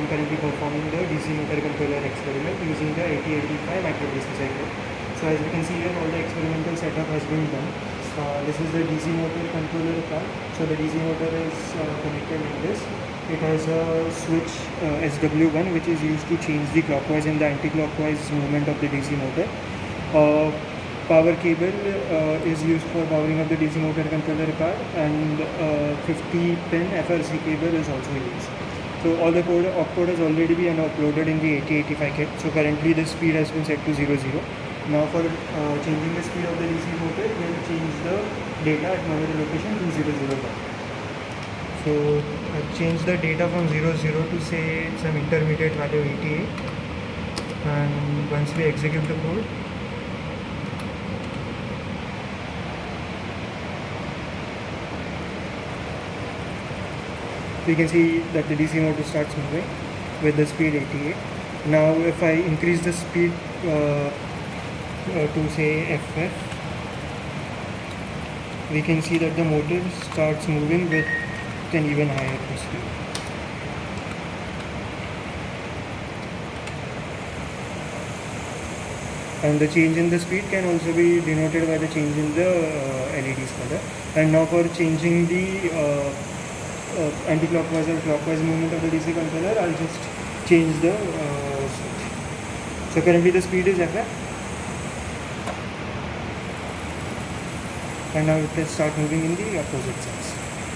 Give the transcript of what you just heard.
currently performing the DC motor controller experiment using the 8085 micro DC cycle. So as you can see here, all the experimental setup has been done. This is the DC motor controller part. So the DC motor is connected like this. It has a switch SW1 which is used to change the clockwise and the anti-clockwise movement of the DC motor. Power cable is used for powering up the DC motor controller card, and 50 pin FRC cable is also used. So all the opcode has already been uploaded in the 8085 kit. So currently the speed has been set to 00. Now for changing the speed of the DC motor, we will change the data at memory location to 001. So I've changed the data from 00 to say some intermediate value 88, and once we execute the code, we can see that the DC motor starts moving with the speed 88. Now if I increase the speed to say FF, we can see that the motor starts moving with an even higher speed. And the change in the speed can also be denoted by the change in the LED's color. And now for changing the anti-clockwise or clockwise movement of the DC controller, I'll just change the switch. So currently the speed is FF, and now it will start moving in the opposite sense.